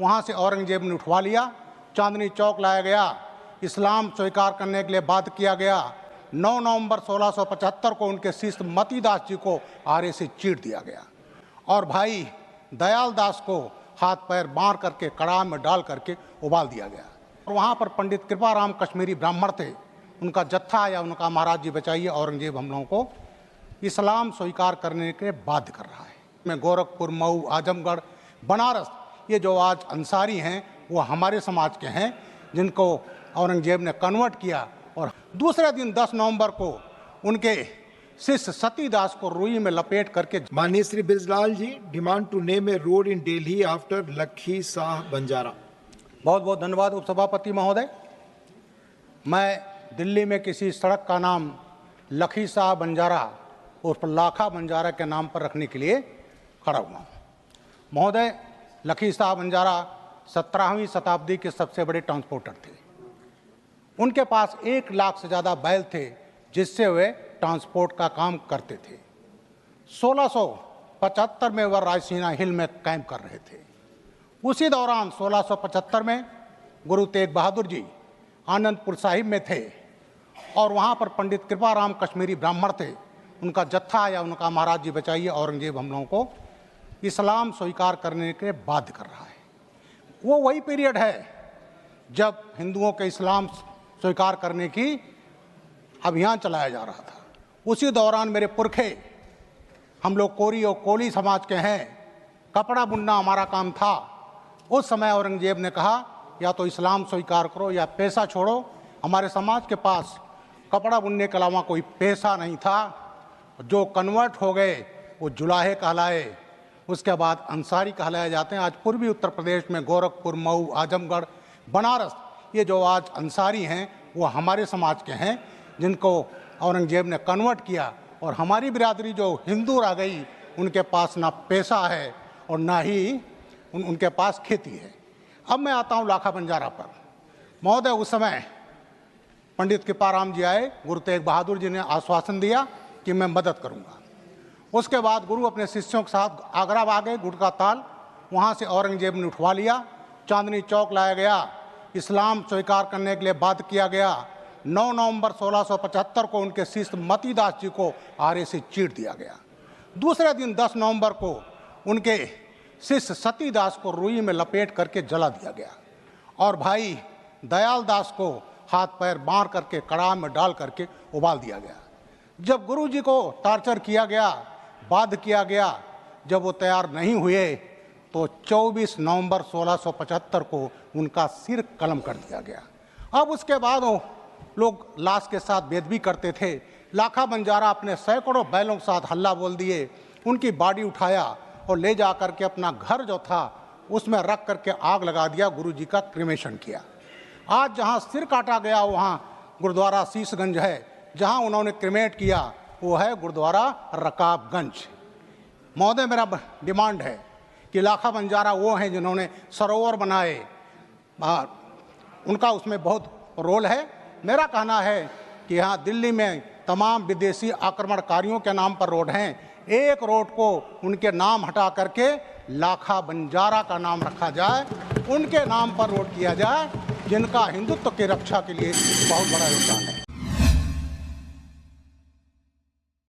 वहाँ से औरंगजेब ने उठवा लिया, चांदनी चौक लाया गया, इस्लाम स्वीकार करने के लिए बाध्य किया गया। 9 नवंबर 1675 को उनके शिष्य मतीदास जी को आरे से चीर दिया गया और भाई दयाल दास को हाथ पैर बांध करके कड़ाह में डाल करके उबाल दिया गया। और वहाँ पर पंडित कृपाराम कश्मीरी ब्राह्मण थे, उनका जत्था आया, उनका महाराज जी बचाइए, औरंगजेब हम लोगों को इस्लाम स्वीकार करने के बाध्य कर रहा है। मैं गोरखपुर, मऊ, आजमगढ़, बनारस, ये जो आज अंसारी हैं वो हमारे समाज के हैं, जिनको औरंगजेब ने कन्वर्ट किया। और दूसरे दिन 10 नवंबर को उनके शिष्य सतीदास को रुई में लपेट करके। माननीय Shri Brijlal ji, demand to name a road in Delhi after Lakhi Shah Banjara. बहुत बहुत धन्यवाद उपसभापति महोदय। मैं दिल्ली में किसी सड़क का नाम लखी शाह बंजारा उर्फ लाखा बंजारा के नाम पर रखने के लिए खड़ा हुआ हूँ। महोदय, लखी शाह बंजारा 17वीं शताब्दी के सबसे बड़े ट्रांसपोर्टर थे। उनके पास 1 लाख से ज़्यादा बैल थे, जिससे वे ट्रांसपोर्ट का काम करते थे। 1675 में वह रायसीना हिल में कैंप कर रहे थे। उसी दौरान 1675 में गुरु तेग बहादुर जी आनंदपुर साहिब में थे और वहाँ पर पंडित कृपाराम कश्मीरी ब्राह्मण थे, उनका जत्था आया, उनका महाराज जी बचाइए, औरंगजेब हम लोगों को इस्लाम स्वीकार करने के बाध्य कर रहा है। वो वही पीरियड है जब हिंदुओं के इस्लाम स्वीकार करने की अभियान चलाया जा रहा था। उसी दौरान मेरे पुरखे, हम लोग कोरी और कोली समाज के हैं, कपड़ा बुनना हमारा काम था। उस समय औरंगजेब ने कहा या तो इस्लाम स्वीकार करो या पैसा छोड़ो। हमारे समाज के पास कपड़ा बुनने के अलावा कोई पैसा नहीं था। जो कन्वर्ट हो गए वो जुलाहे कहलाए, उसके बाद अंसारी कहलाए जाते हैं। आज पूर्वी उत्तर प्रदेश में गोरखपुर, मऊ, आजमगढ़, बनारस, ये जो आज अंसारी हैं वो हमारे समाज के हैं, जिनको औरंगजेब ने कन्वर्ट किया। और हमारी बिरादरी जो हिंदू रह गई, उनके पास ना पैसा है और ना ही उनके पास खेती है। अब मैं आता हूँ लाखा बंजारा पर। महोदय, उस समय पंडित कृपाराम जी आए, गुरु तेग बहादुर जी ने आश्वासन दिया कि मैं मदद करूँगा। उसके बाद गुरु अपने शिष्यों के साथ आगरा आ गए, गुड़ का ताल, वहाँ से औरंगजेब ने उठवा लिया, चांदनी चौक लाया गया, इस्लाम स्वीकार करने के लिए बाध्य किया गया। 9 नवंबर 1675 को उनके शिष्य मतीदास जी को आरे से चीर दिया गया। दूसरे दिन 10 नवंबर को उनके शिष्य सतीदास को रुई में लपेट करके जला दिया गया और भाई दयाल दास को हाथ पैर बांध करके कड़ाह में डाल करके उबाल दिया गया। जब गुरु जी को टार्चर किया गया, बाध्य किया गया, जब वो तैयार नहीं हुए तो 24 नवंबर 1675 को उनका सिर कलम कर दिया गया। अब उसके बाद वो लोग लाश के साथ बेदबी करते थे। लाखा बंजारा अपने सैकड़ों बैलों के साथ हल्ला बोल दिए, उनकी बॉडी उठाया और ले जा करके अपना घर जो था उसमें रख करके आग लगा दिया, गुरु जी का क्रिमेशन किया। आज जहाँ सिर काटा गया वहाँ गुरुद्वारा शीशगंज है, जहाँ उन्होंने क्रिमेट किया वो है गुरुद्वारा रकाबगंज। महोदय, मेरा डिमांड है कि लाखा बंजारा वो हैं जिन्होंने सरोवर बनाए, उनका उसमें बहुत रोल है। मेरा कहना है कि यहाँ दिल्ली में तमाम विदेशी आक्रमणकारियों के नाम पर रोड हैं, एक रोड को उनके नाम हटा करके लाखा बंजारा का नाम रखा जाए, उनके नाम पर रोड किया जाए, जिनका हिंदुत्व की रक्षा के लिए बहुत बड़ा योगदान है।